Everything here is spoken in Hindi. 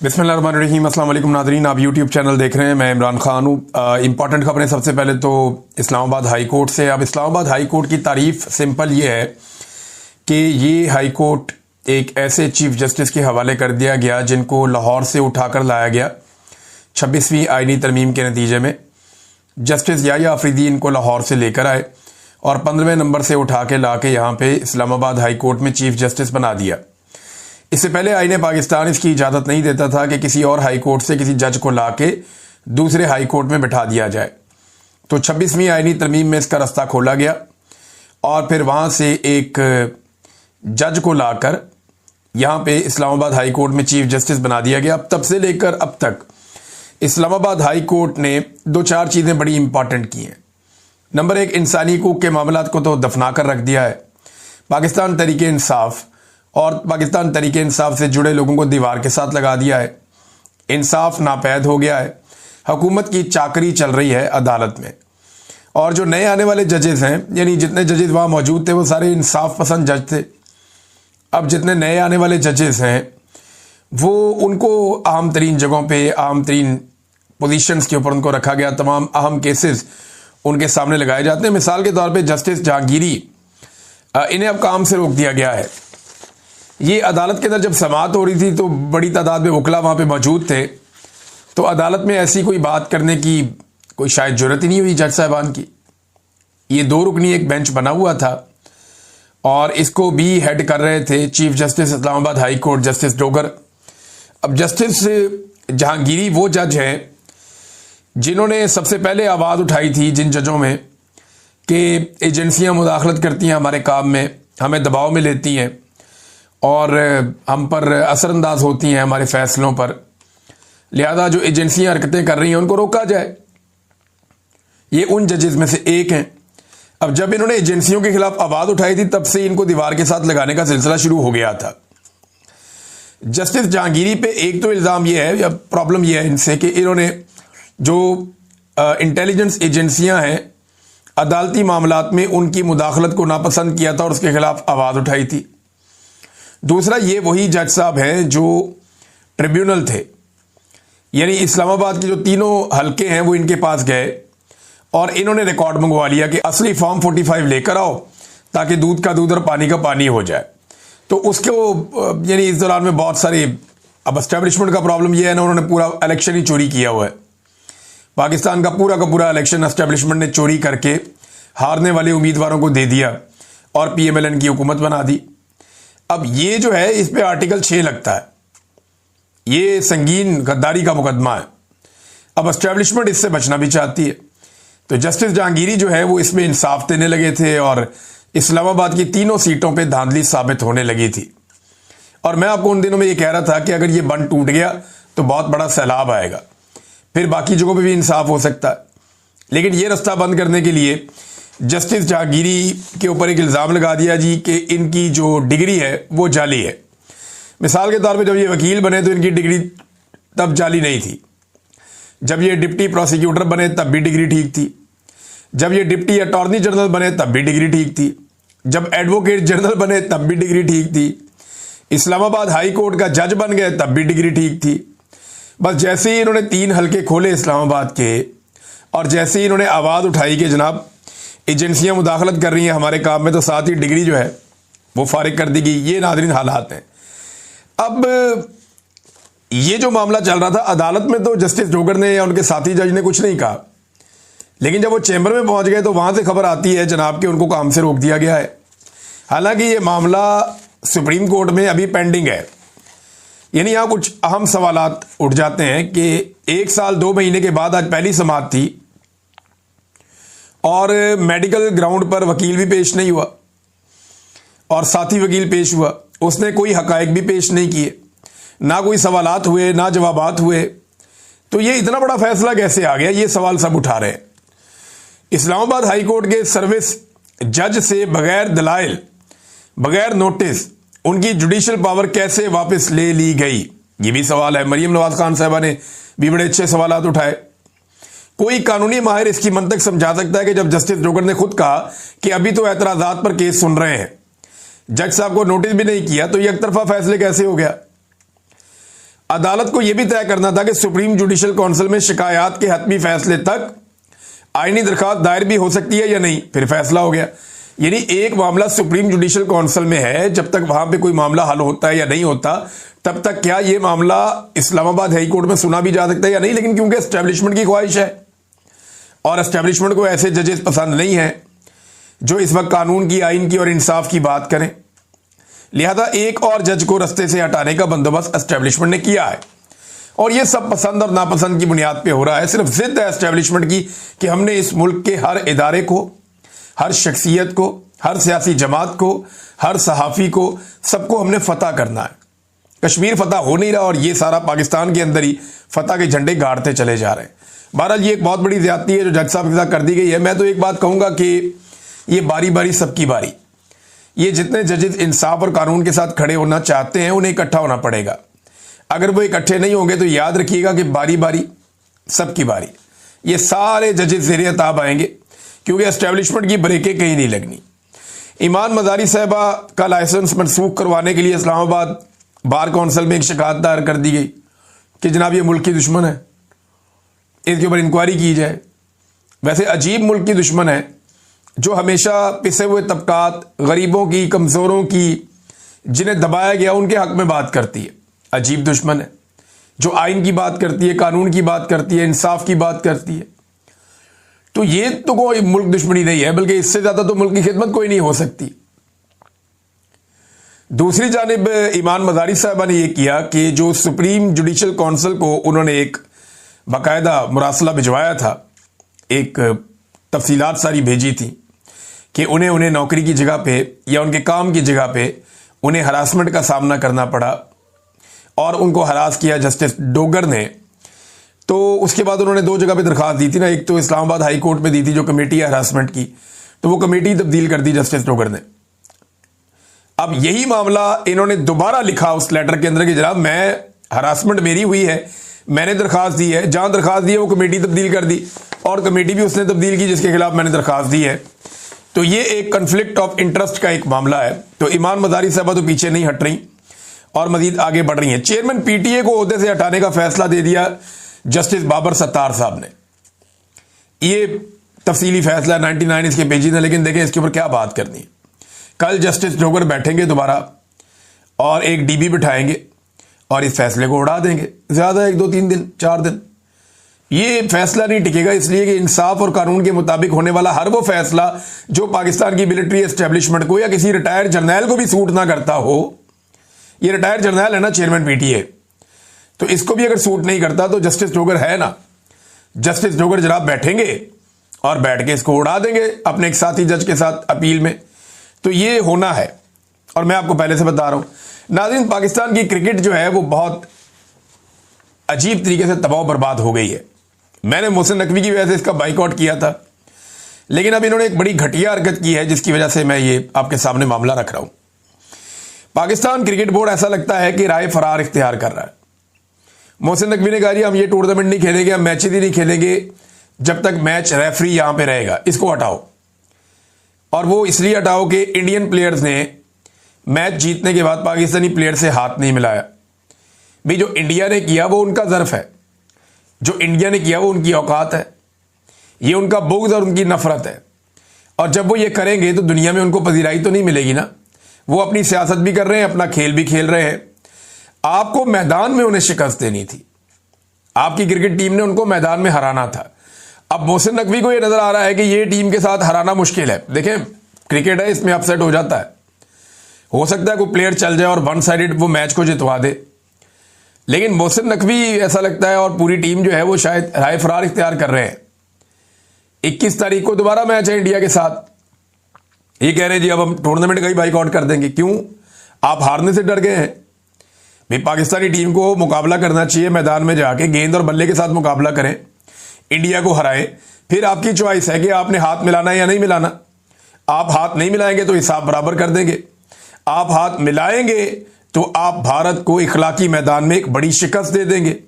बिस्मिल्लाहिर्रहमानिर्रहीम। अस्सलाम वालेकुम नाज़रीन, आप यूट्यूब चैनल देख रहे हैं। मैं इमरान खान हूँ। इंपॉर्टेंट खबरें सबसे पहले तो इस्लामाबाद हाई कोर्ट से। अब इस्लामाबाद हाई कोर्ट की तारीफ सिंपल ये है कि ये हाई कोर्ट एक ऐसे चीफ जस्टिस के हवाले कर दिया गया जिनको लाहौर से उठाकर लाया गया 26वीं आईनी तरमीम के नतीजे में। जस्टिस याह्या अफरीदी इनको लाहौर से लेकर आए और 15वें नंबर से उठा के ला के यहाँ पे इस्लामाबाद हाई कोर्ट में चीफ जस्टिस बना दिया। इससे पहले आईने पाकिस्तान इसकी इजाज़त नहीं देता था कि किसी और हाई कोर्ट से किसी जज को ला के दूसरे हाई कोर्ट में बिठा दिया जाए। तो 26वीं आईनी तरमीम में इसका रास्ता खोला गया और फिर वहाँ से एक जज को लाकर यहाँ पे इस्लामाबाद हाई कोर्ट में चीफ जस्टिस बना दिया गया। अब तब से लेकर अब तक इस्लामाबाद हाई कोर्ट ने दो चार चीज़ें बड़ी इंपॉर्टेंट की हैं। नंबर एक, इंसानी हकूक़ के मामलात को तो दफना कर रख दिया है। पाकिस्तान तहरीक इंसाफ और पाकिस्तान तहरीक इंसाफ से जुड़े लोगों को दीवार के साथ लगा दिया है। इंसाफ नापैद हो गया है। हुकूमत की चाकरी चल रही है अदालत में। और जो नए आने वाले जजेस हैं, यानी जितने जजेस वहाँ मौजूद थे वो सारे इंसाफ पसंद जज थे। अब जितने नए आने वाले जजेस हैं वो उनको अहम तरीन जगहों पे, अहम तरीन पोजीशंस के ऊपर उनको रखा गया। तमाम अहम केसेस उनके सामने लगाए जाते हैं। मिसाल के तौर पे जस्टिस जहांगीरी, इन्हें अब काम से रोक दिया गया है। ये अदालत के अंदर जब समाअत हो रही थी तो बड़ी तादाद में वकला वहाँ पे मौजूद थे, तो अदालत में ऐसी कोई बात करने की कोई शायद जरूरत ही नहीं हुई जज साहबान की। ये दो रुकनी एक बेंच बना हुआ था और इसको भी हेड कर रहे थे chief justice Islamabad high court justice Dogar. अब जस्टिस जहांगीरी वो जज हैं जिन्होंने सबसे पहले आवाज़ उठाई थी जिन जजों में कि एजेंसियां मुदाखलत करती हैं हमारे काम में, हमें दबाव में लेती हैं और हम पर असरअंदाज होती हैं हमारे फैसलों पर, लिहाजा जो एजेंसियां हरकतें कर रही हैं उनको रोका जाए। ये उन जजेस में से एक हैं। अब जब इन्होंने एजेंसियों के खिलाफ आवाज़ उठाई थी तब से इनको दीवार के साथ लगाने का सिलसिला शुरू हो गया था। जस्टिस जहांगीरी पे एक तो इल्ज़ाम यह है या प्रॉब्लम यह है इनसे कि इन्होंने जो इंटेलिजेंस एजेंसियां हैं अदालती मामलात में उनकी मुदाखलत को नापसंद किया था और उसके खिलाफ आवाज़ उठाई थी। दूसरा, ये वही जज साहब हैं जो ट्रिब्यूनल थे, यानी इस्लामाबाद के जो तीनों हलके हैं वो इनके पास गए और इन्होंने रिकॉर्ड मंगवा लिया कि असली फॉर्म 45 लेकर आओ ताकि दूध का दूध और पानी का पानी हो जाए। तो उसको यानी इस दौरान में बहुत सारे, अब एस्टेब्लिशमेंट का प्रॉब्लम यह है ना, उन्होंने पूरा इलेक्शन ही चोरी किया हुआ है। पाकिस्तान का पूरा इलेक्शन एस्टेब्लिशमेंट ने चोरी करके हारने वाले उम्मीदवारों को दे दिया और PMLN की हुकूमत बना दी। अब ये जो है इस पे आर्टिकल 6 लगता है, ये संगीन गद्दारी का मुकदमा है। अब एस्टेब्लिशमेंट इससे बचना भी चाहती है। तो जस्टिस जहांगीरी जो है वो इसमें इंसाफ देने लगे थे और इस्लामाबाद की तीनों सीटों पे धांधली साबित होने लगी थी। और मैं आपको उन दिनों में ये कह रहा था कि अगर ये बंद टूट गया तो बहुत बड़ा सैलाब आएगा, फिर बाकी जगहों पे भी इंसाफ हो सकता है। लेकिन ये रास्ता बंद करने के लिए जस्टिस जहांगीरी के ऊपर एक इल्ज़ाम लगा दिया जी कि इनकी जो डिग्री है वो जाली है। मिसाल के तौर पे जब ये वकील बने तो इनकी डिग्री तब जाली नहीं थी। जब ये डिप्टी प्रोसिक्यूटर बने तब भी डिग्री ठीक थी। जब ये डिप्टी अटॉर्नी जनरल बने तब भी डिग्री ठीक थी। जब एडवोकेट जनरल बने तब भी डिग्री ठीक थी। इस्लामाबाद हाई कोर्ट का जज बन गए तब भी डिग्री ठीक थी। बस जैसे ही इन्होंने 3 हलके खोले इस्लामाबाद के और जैसे ही इन्होंने आवाज़ उठाई कि जनाब एजेंसियां मुदाखलत कर रही हैं हमारे काम में, तो साथ ही डिग्री जो है वो फारिग कर दी गई। ये नाज़रीन हालात हैं। अब ये जो मामला चल रहा था अदालत में तो जस्टिस डोगर ने या उनके साथी जज ने कुछ नहीं कहा, लेकिन जब वो चैम्बर में पहुंच गए तो वहां से खबर आती है जनाब कि उनको काम से रोक दिया गया है। हालांकि ये मामला सुप्रीम कोर्ट में अभी पेंडिंग है। यानी यहां कुछ अहम सवालात उठ जाते हैं कि 1 साल 2 महीने के बाद आज पहली समाअत थी और मेडिकल ग्राउंड पर वकील भी पेश नहीं हुआ और साथी वकील पेश हुआ, उसने कोई हकायक भी पेश नहीं किए, ना कोई सवालात हुए ना जवाबात हुए। तो ये इतना बड़ा फैसला कैसे आ गया, ये सवाल सब उठा रहे हैं। इस्लामाबाद हाई कोर्ट के सर्विस जज से बगैर दलाइल, बगैर नोटिस उनकी जुडिशल पावर कैसे वापस ले ली गई, ये भी सवाल है। मरियम नवाज खान साहबा ने भी बड़े अच्छे सवालात उठाए। कोई कानूनी माहिर इसकी मंतक समझा सकता है कि जब जस्टिस डोगर ने खुद कहा कि अभी तो एतराजात पर केस सुन रहे हैं, जज साहब को नोटिस भी नहीं किया, तो ये एक तरफा फैसले कैसे हो गया। अदालत को यह भी तय करना था कि सुप्रीम जुडिशल काउंसिल में शिकायत के हतमी फैसले तक आईनी दरखास्त दायर भी हो सकती है या नहीं, फिर फैसला हो गया। यानी एक मामला सुप्रीम जुडिशल काउंसिल में है, जब तक वहां पे कोई मामला हल होता है या नहीं होता, तब तक क्या यह मामला इस्लामाबाद हाई कोर्ट में सुना भी जा सकता है या नहीं। लेकिन क्योंकि एस्टेब्लिशमेंट की ख्वाहिश है और एस्टेब्लिशमेंट को ऐसे जजेस पसंद नहीं है जो इस वक्त कानून की, आइन की और इंसाफ की बात करें, लिहाजा एक और जज को रस्ते से हटाने का बंदोबस्त एस्टेब्लिशमेंट ने किया है। और यह सब पसंद और नापसंद की बुनियाद पे हो रहा है। सिर्फ जिद है एस्टेब्लिशमेंट की कि हमने इस मुल्क के हर इदारे को, हर शख्सियत को, हर सियासी जमात को, हर सहाफ़ी को, सबको हमने फतह करना है। कश्मीर फतह हो नहीं रहा और ये सारा पाकिस्तान के अंदर ही फतह के झंडे गाड़ते चले जा रहे हैं। बहरहाल ये एक बहुत बड़ी ज्यादती है जो जज साहब के साथ कर दी गई है। मैं तो एक बात कहूंगा कि ये बारी बारी सबकी बारी, ये जितने जजेस इंसाफ और कानून के साथ खड़े होना चाहते हैं उन्हें इकट्ठा होना पड़ेगा। अगर वो इकट्ठे नहीं होंगे तो याद रखिएगा कि बारी बारी सबकी बारी, ये सारे जजेस ज़ेरे अताब आएंगे, क्योंकि एस्टेब्लिशमेंट की ब्रेकें कहीं नहीं लगनी। ईमान मजारी साहबा का लाइसेंस मनसूख करवाने के लिए इस्लामाबाद बार काउंसिल में एक शिकायत दायर कर दी गई कि जनाब ये मुल्क की दुश्मन है, इसके ऊपर इंक्वायरी की जाए। वैसे अजीब मुल्क की दुश्मन है जो हमेशा पिसे हुए तबकात, गरीबों की, कमज़ोरों की, जिन्हें दबाया गया उनके हक में बात करती है। अजीब दुश्मन है जो आइन की बात करती है, कानून की बात करती है, इंसाफ की बात करती है। तो ये तो कोई मुल्क दुश्मनी नहीं है, बल्कि इससे ज्यादा तो मुल्क की खिदमत कोई नहीं हो सकती। दूसरी जानिब ईमान मजारी साहबा ने यह किया कि जो सुप्रीम जुडिशल काउंसिल को उन्होंने एक बाकायदा मुरासला भिजवाया था, एक तफसीलात सारी भेजी थी कि उन्हें नौकरी की जगह पे या उनके काम की जगह पे उन्हें हरासमेंट का सामना करना पड़ा और उनको हरास किया जस्टिस डोगर ने। तो उसके बाद उन्होंने दो जगह पे दरखास्त दी थी ना, एक तो इस्लामाबाद हाई कोर्ट में दी थी जो कमेटी है हरासमेंट की, तो वो कमेटी तब्दील कर दी जस्टिस डोगर ने। अब यही मामला इन्होंने दोबारा लिखा उस लेटर के अंदर कि जनाब मैं हरासमेंट मेरी हुई है, मैंने दरखास्त दी है, जहां दरखास्त दी है वो कमेटी तब्दील कर दी और कमेटी भी उसने तब्दील की जिसके खिलाफ मैंने दरखास्त दी है। तो ये एक कन्फ्लिक्ट ऑफ इंटरेस्ट का एक मामला है। तो ईमान मजारी साहबा तो पीछे नहीं हट रही और मजीद आगे बढ़ रही हैं। चेयरमैन पीटीए को ओहदे से हटाने का फैसला दे दिया जस्टिस बाबर सत्तार साहब ने। ये तफसीली फैसला 99 इसके पेजेस हैं, लेकिन देखें इसके ऊपर क्या बात करनी है। कल जस्टिस डोगर बैठेंगे दोबारा और एक डीबी बिठाएंगे और इस फैसले को उड़ा देंगे। ज्यादा 1 2 3 दिन 4 दिन ये फैसला नहीं टिकेगा, इसलिए कि इंसाफ और कानून के मुताबिक होने वाला हर वो फैसला जो पाकिस्तान की मिलिट्री एस्टेब्लिशमेंट को या किसी रिटायर्ड जर्नैल को भी सूट ना करता हो, ये रिटायर्ड जर्नैल है ना चेयरमैन पीटीए, तो इसको भी अगर सूट नहीं करता तो जस्टिस डोगर है ना, जस्टिस डोगर जनाब बैठेंगे और बैठ के इसको उड़ा देंगे अपने एक साथी जज के साथ अपील में। तो ये होना है और मैं आपको पहले से बता रहा हूं। नाज़रीन, पाकिस्तान की क्रिकेट जो है वो बहुत अजीब तरीके से तबाह बर्बाद हो गई है। मैंने मोहसिन नकवी की वजह से इसका बाइकआउट किया था, लेकिन अब इन्होंने एक बड़ी घटिया हरकत की है जिसकी वजह से मैं ये आपके सामने मामला रख रहा हूं। पाकिस्तान क्रिकेट बोर्ड ऐसा लगता है कि राय फरार इख्तियार कर रहा है। मोहसिन नकवी ने कहा जी हम ये टूर्नामेंट नहीं खेलेंगे, हम मैचेज ही नहीं खेलेंगे जब तक मैच रेफरी यहां पे रहेगा, इसको हटाओ। और वो इसलिए हटाओ कि इंडियन प्लेयर्स ने मैच जीतने के बाद पाकिस्तानी प्लेयर से हाथ नहीं मिलाया। भाई जो इंडिया ने किया वो उनका ज़र्फ है, जो इंडिया ने किया वो उनकी औकात है, ये उनका बुग़्ज़ और उनकी नफरत है। और जब वो ये करेंगे तो दुनिया में उनको पजीराई तो नहीं मिलेगी ना। वो अपनी सियासत भी कर रहे हैं, अपना खेल भी खेल रहे हैं। आपको मैदान में उन्हें शिकस्त देनी थी, आपकी क्रिकेट टीम ने उनको मैदान में हराना था। अब मोहसिन नकवी को यह नजर आ रहा है कि ये टीम के साथ हराना मुश्किल है। देखें क्रिकेट है, इसमें अपसेट हो जाता है, हो सकता है कोई प्लेयर चल जाए और वन साइडेड वो मैच को जितवा दे, लेकिन मोहसिन नकवी ऐसा लगता है और पूरी टीम जो है वो शायद राय फरार इख्तियार कर रहे हैं। 21 तारीख को दोबारा मैच है इंडिया के साथ, ये कह रहे हैं जी अब हम टूर्नामेंट का ही बाइकआउट कर देंगे। क्यों? आप हारने से डर गए हैं? भाई पाकिस्तानी टीम को मुकाबला करना चाहिए, मैदान में जाके गेंद और बल्ले के साथ मुकाबला करें, इंडिया को हराएं, फिर आपकी चॉइस है कि आपने हाथ मिलाना है या नहीं मिलाना। आप हाथ नहीं मिलाएंगे तो हिसाब बराबर कर देंगे, आप हाथ मिलाएंगे तो आप भारत को इखलाकी मैदान में एक बड़ी शिकस्त दे देंगे।